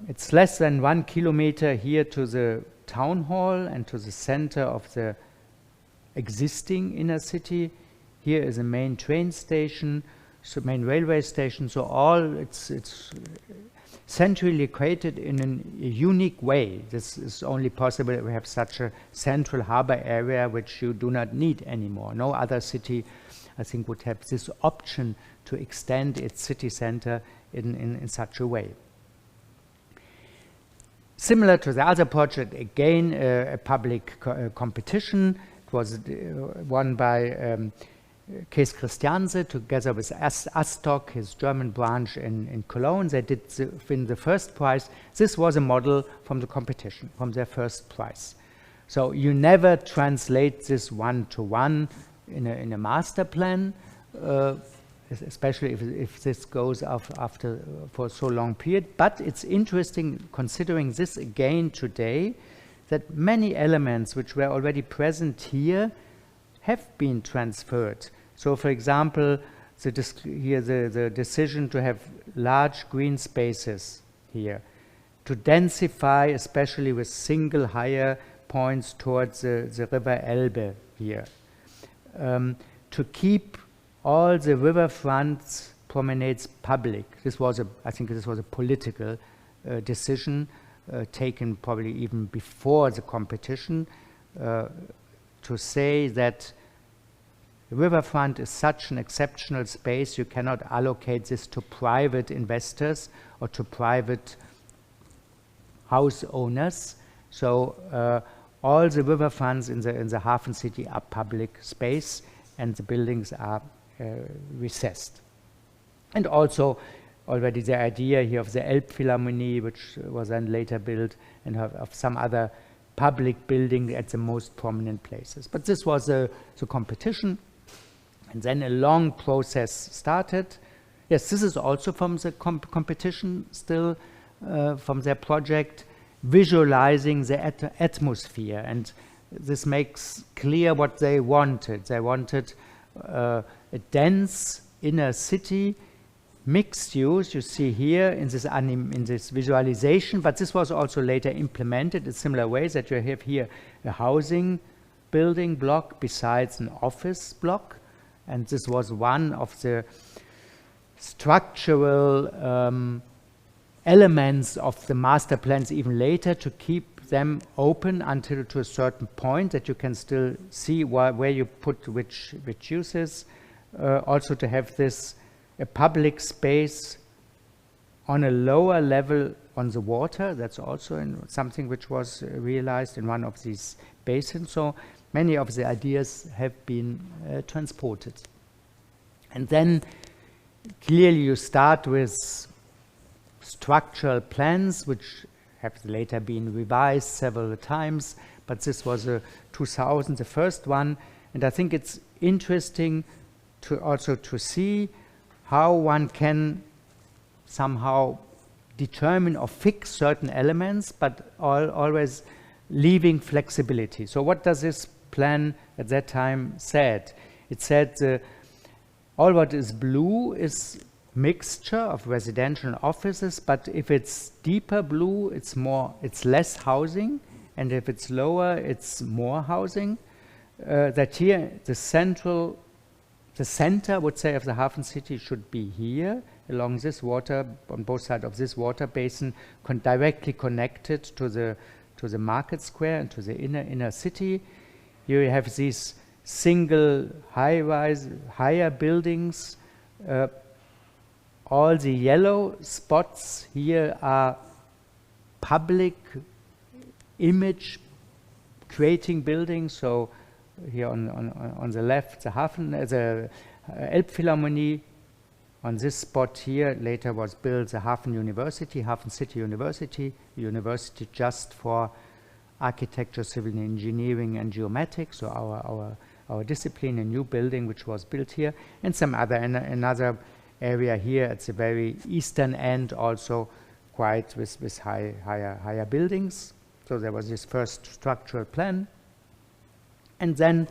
It's less than 1 kilometer here to the town hall and to the center of the existing inner city. Here is a main train station, so main railway station. So all it's centrally located in a unique way. This is only possible if we have such a central harbor area, which you do not need anymore. No other city, I think, would have this option to extend its city center in such a way. Similar to the other project, again, a public competition. It was won by Kees Christianse together with Astok, his German branch in Cologne. They did win the first prize. This was a model from the competition, from their first prize. So you never translate this one-to-one in a master plan, especially if this goes after for so long period. But it's interesting considering this again today, that many elements which were already present here have been transferred. So for example, the decision to have large green spaces here, to densify especially with single higher points towards the river Elbe here, to keep all the riverfront promenades public. I think this was a political decision taken probably even before the competition, to say that the riverfront is such an exceptional space, you cannot allocate this to private investors or to private house owners. So all the riverfronts in the Hafen city are public space, and the buildings are recessed. And also already the idea here of the Elbphilharmonie, which was then later built, and of some other public building at the most prominent places. But this was the competition, and then a long process started. Yes, this is also from the competition still, from their project, visualizing the atmosphere, and this makes clear what they wanted. They wanted a dense inner city, mixed use, you see here in this visualization, but this was also later implemented in similar ways, that you have here a housing building block besides an office block, and this was one of the structural elements of the master plans even later, to keep them open until to a certain point that you can still see where you put which uses. Also to have this a public space on a lower level on the water. That's also something which was realized in one of these basins. So many of the ideas have been transported. And then clearly you start with structural plans, which have later been revised several times, but this was 2000, the first one. And I think it's interesting to also to see how one can somehow determine or fix certain elements, but always leaving flexibility. So what does this plan at that time said? It said all what is blue is mixture of residential and offices, but if it's deeper blue, it's less housing, and if it's lower, it's more housing. That here the center, would say, of the Hafen city should be here along this water, on both sides of this water basin, directly connected to the market square and to the inner city. Here you have these single higher buildings. All the yellow spots here are public image creating buildings. So here on the left, the Hafen, the Elbphilharmonie. On this spot here, later was built the Hafen University, Hafen City University, a university just for architecture, civil engineering, and geomatics. So our discipline, a new building which was built here, and some other another area here at the very eastern end, also quite with higher buildings. So there was this first structural plan, and then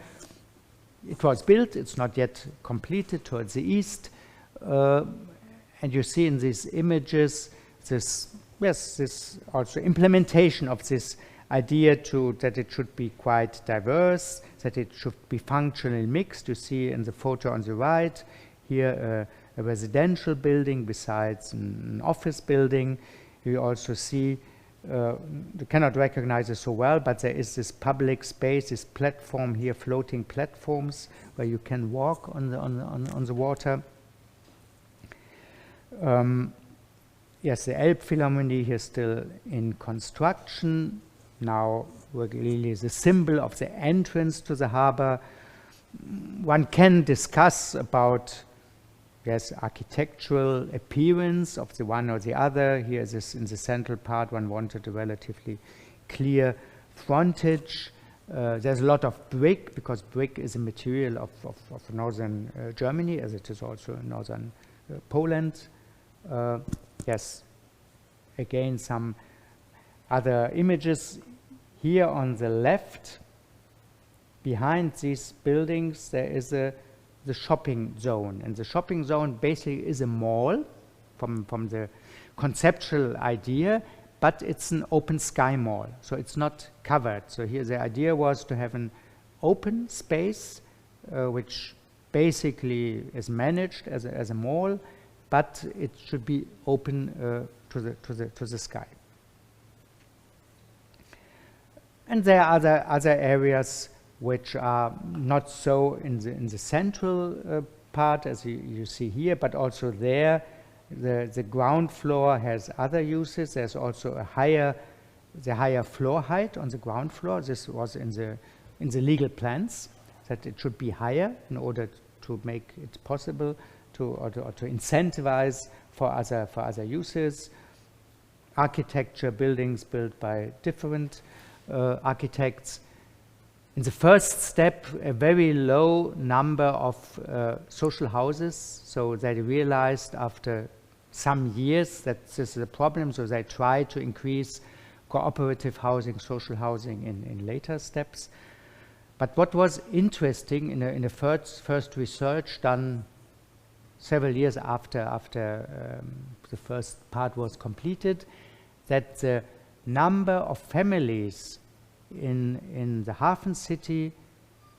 it was built. It's not yet completed towards the east, and you see in these images this also implementation of this idea that it should be quite diverse, that it should be functionally mixed. You see in the photo on the right here a residential building besides an office building. You also see, you cannot recognize it so well, but there is this public space, this platform here, floating platforms where you can walk on the water. Yes, the Elbphilharmonie here still in construction. Now really the symbol of the entrance to the harbor. One can discuss about, yes, architectural appearance of the one or the other. Here is in the central part, one wanted a relatively clear frontage. There's a lot of brick, because brick is a material of northern Germany, as it is also in northern Poland. Yes, again, some other images. Here on the left, behind these buildings, there is the shopping zone. And the shopping zone basically is a mall from the conceptual idea, but it's an open sky mall, so it's not covered. So here the idea was to have an open space, which basically is managed as a mall, but it should be open to the sky. And there are other areas which are not so in the central part, as you see here, but also there the ground floor has other uses. There's also the higher floor height on the ground floor. This was in the legal plans, that it should be higher in order to make it possible to incentivize for other uses. Architecture, buildings built by different architects. In the first step, a very low number of social houses, so they realized after some years that this is a problem, so they try to increase cooperative housing, social housing in later steps. But what was interesting in the first research done several years after the first part was completed, that the number of families in the Hafen city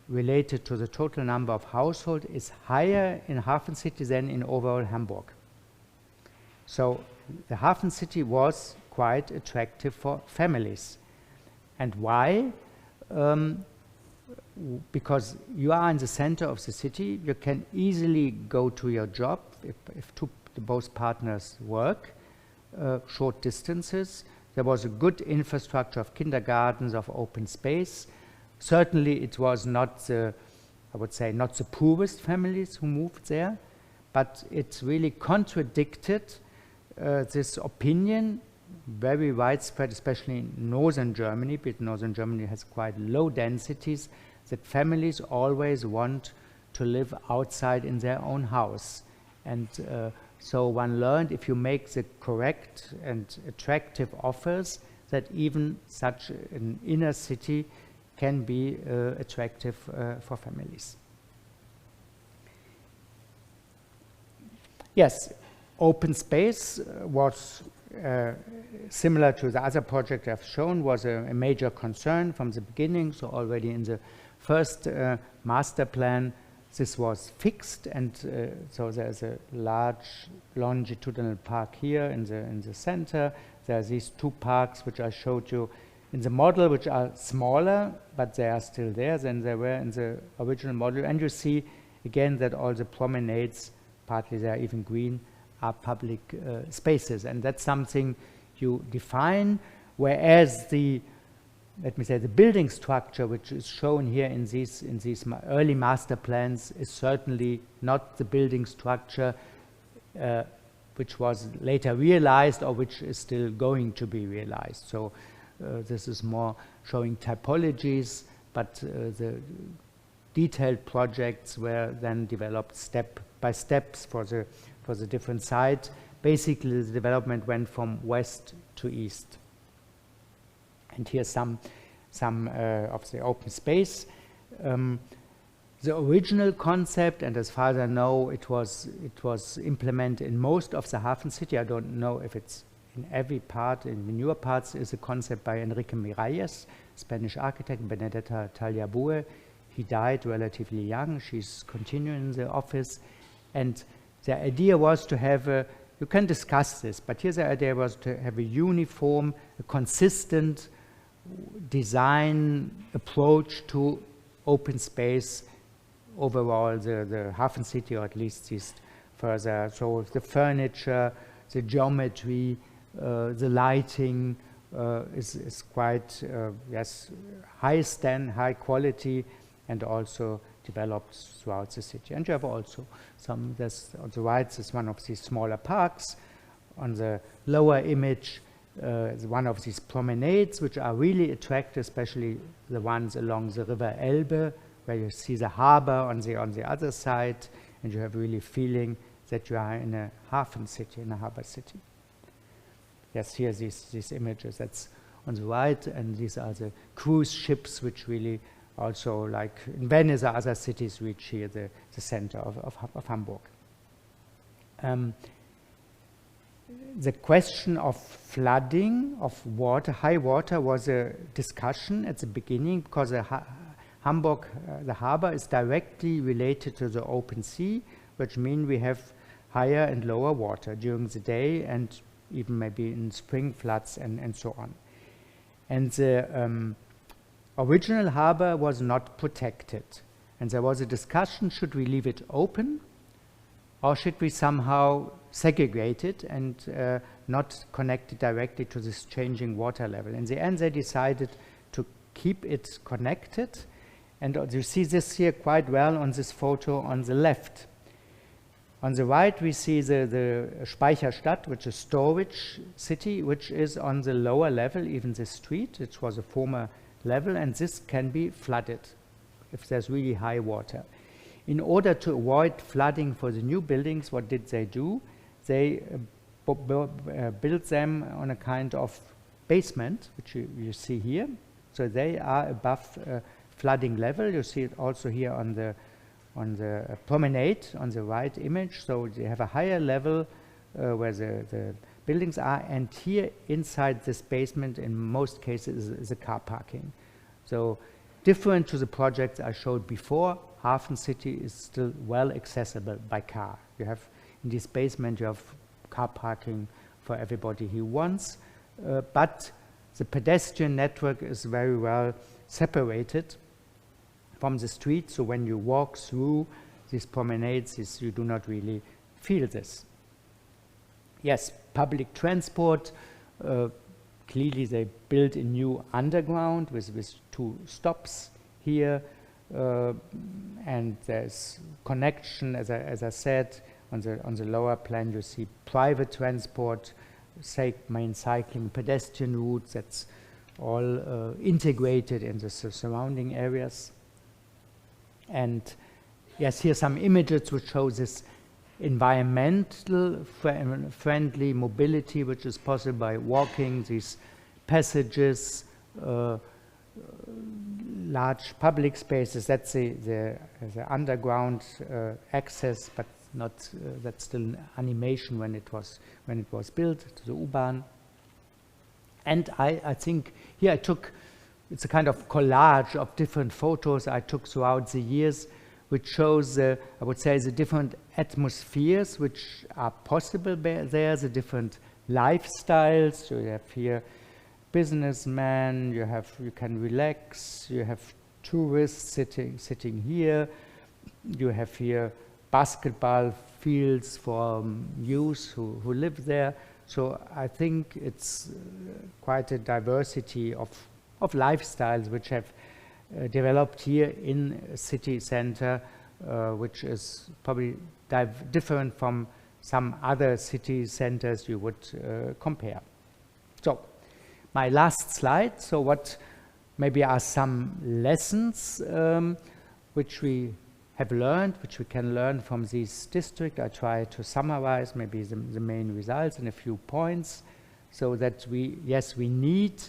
related to the total number of households is higher in Hafen city than in overall Hamburg. So the Hafen city was quite attractive for families. And why? Because you are in the center of the city, you can easily go to your job if both partners work, short distances. There was a good infrastructure of kindergartens, of open space. Certainly it was not I would say, not the poorest families who moved there, but it really contradicted this opinion, very widespread, especially in northern Germany, but northern Germany has quite low densities, that families always want to live outside in their own house. And So one learned if you make the correct and attractive offers, that even such an inner city can be attractive for families. Yes, open space was similar to the other project I've shown, was a major concern from the beginning. So already in the first master plan, this was fixed, and so there's a large longitudinal park here in the center. There are these two parks which I showed you in the model, which are smaller, but they are still there than they were in the original model. And you see again that all the promenades, partly they are even green, are public spaces, and that's something you define, whereas the, let me say, the building structure which is shown here in these early master plans is certainly not the building structure which was later realized or which is still going to be realized. So this is more showing typologies, but the detailed projects were then developed step by steps for the different sites. Basically, the development went from west to east. And here's some of the open space. The original concept, and as far as I know, it was implemented in most of the Hafen City. I don't know if it's in every part. In the newer parts is a concept by Enrique Miralles, Spanish architect, Benedetta Tagliabue. He died relatively young. She's continuing in the office. And the idea was to have you can discuss this, but here the idea was to have a uniform, a consistent design approach to open space overall, the Hafen City, or at least this further. So the furniture, the geometry, the lighting is quite, yes, high quality, and also developed throughout the city. And you have also some, there's on the right is one of these smaller parks. On the lower image, one of these promenades, which are really attractive, especially the ones along the river Elbe, where you see the harbor on the other side, and you have really feeling that you are in a Hafen city, in a harbor city. Yes, here these images, that's on the right, and these are the cruise ships, which really also, like in Venice or other cities, reach here the center of Hamburg. The question of flooding of water, high water, was a discussion at the beginning, because Hamburg, the harbor, is directly related to the open sea, which means we have higher and lower water during the day, and even maybe in spring floods and so on. And the original harbor was not protected. And there was a discussion, should we leave it open, or should we somehow segregate it and not connect it directly to this changing water level? In the end, they decided to keep it connected. And you see this here quite well on this photo on the left. On the right, we see the Speicherstadt, which is storage city, which is on the lower level, even the street, which was a former level, and this can be flooded if there's really high water. In order to avoid flooding for the new buildings, what did they do? They built them on a kind of basement, which you see here. So they are above flooding level. You see it also here on the promenade on the right image. So they have a higher level where the buildings are, and here inside this basement in most cases is a car parking. So different to the projects I showed before, Hafen City is still well accessible by car. You have in this basement, you have car parking for everybody who wants, but the pedestrian network is very well separated from the street, so when you walk through these promenades, you do not really feel this. Yes, public transport, clearly they built a new underground with two stops here, and there's connection, as I said, on the lower plan you see private transport, main cycling, pedestrian routes, that's all integrated in the surrounding areas. And yes, here are some images which show this environmental friendly mobility, which is possible by walking these passages, large public spaces. That's the underground access, but not that's still animation when it was built to the U-Bahn. And I think here it's a kind of collage of different photos I took throughout the years, which shows, I would say, the different atmospheres which are possible there, the different lifestyles. So you have here businessmen, you can relax, you have tourists sitting here, you have here basketball fields for youth who live there. So I think it's quite a diversity of lifestyles which have developed here in a city center, which is probably different from some other city centers you would compare. So my last slide. So what maybe are some lessons which we have learned, which we can learn from this district? I try to summarize maybe the main results in a few points, so that we need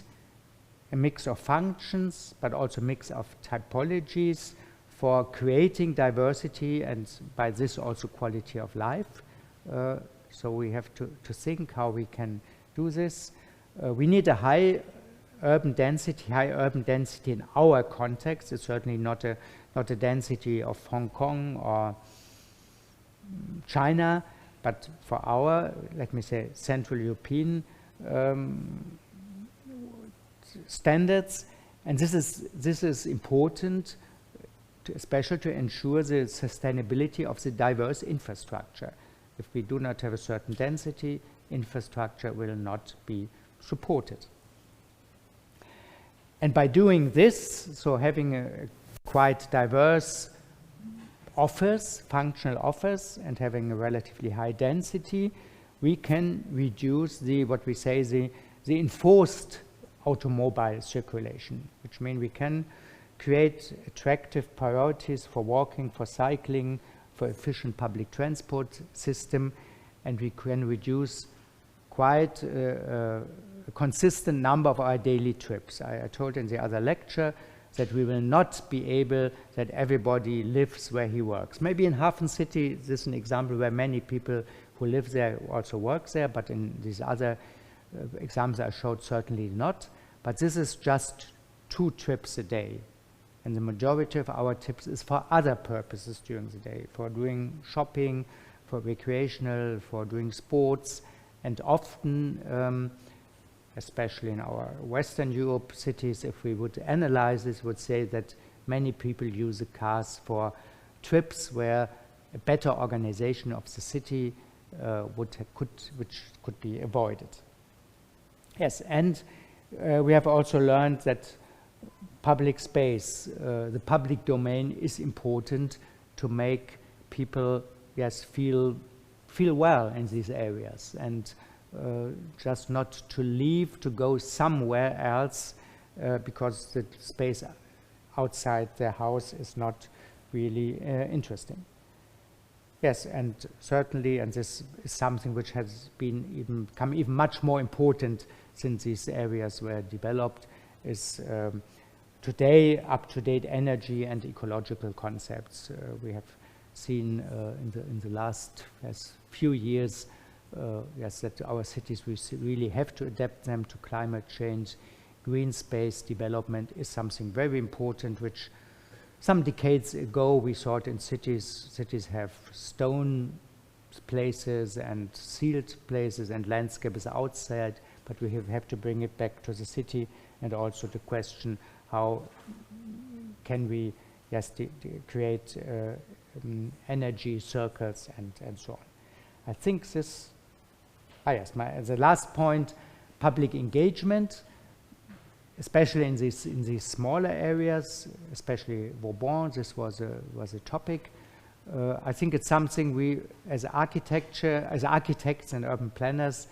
a mix of functions, but also a mix of typologies for creating diversity, and by this also quality of life. So we have to think how we can do this. We need a high urban density in our context. It's certainly not a density of Hong Kong or China, but for our, let me say, Central European standards. And this is important, especially to ensure the sustainability of the diverse infrastructure. If we do not have a certain density, infrastructure will not be supported. And by doing this, so having a quite diverse offers, functional offers, and having a relatively high density, we can reduce what we say, the enforced automobile circulation, which means we can create attractive priorities for walking, for cycling, for efficient public transport system, and we can reduce quite a consistent number of our daily trips. I told in the other lecture that we will not be able, that everybody lives where he works. Maybe in Hafen City, this is an example where many people who live there also work there, but in these other examples I showed, certainly not. But this is just 2 trips a day. And the majority of our trips is for other purposes during the day, for doing shopping, for recreational, for doing sports. And often, especially in our Western Europe cities, if we would analyze this, would say that many people use the cars for trips where a better organization of the city which could be avoided. Yes, and we have also learned that public space, the public domain, is important to make people, feel well in these areas, and just not to leave to go somewhere else because the space outside their house is not really interesting. Yes, and certainly, and this is something which has become even much more important since these areas were developed, is today up-to-date energy and ecological concepts. We have seen in the last few years that our cities really have to adapt them to climate change. Green space development is something very important, which some decades ago we thought in cities have stone places and sealed places and landscapes outside, but we have to bring it back to the city, and also the question how can we create energy circles and so on. I think this, the last point, public engagement, especially in these smaller areas, especially Vauban, this was a topic. I think it's something we, as architects and urban planners,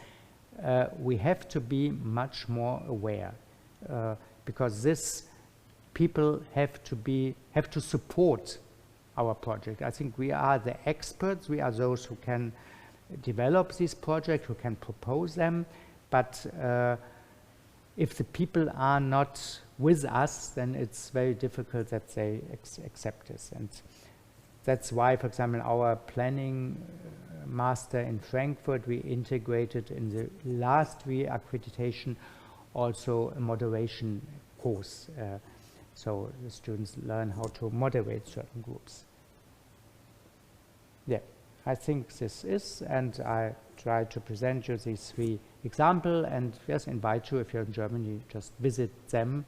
we have to be much more aware, because people have to support our project. I think we are the experts, we are those who can develop these projects, who can propose them, but if the people are not with us, then it's very difficult that they accept this. And that's why, for example, our planning master in Frankfurt, we integrated in the last re-accreditation also a moderation course. So the students learn how to moderate certain groups. Yeah, I think this is, and I try to present you these 3 examples, and yes, invite you, if you're in Germany, just visit them,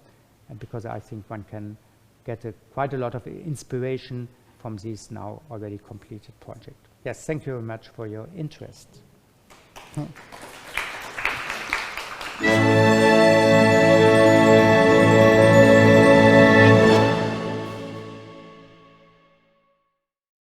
and because I think one can get quite a lot of inspiration from these now already completed projects. Yes, thank you very much for your interest.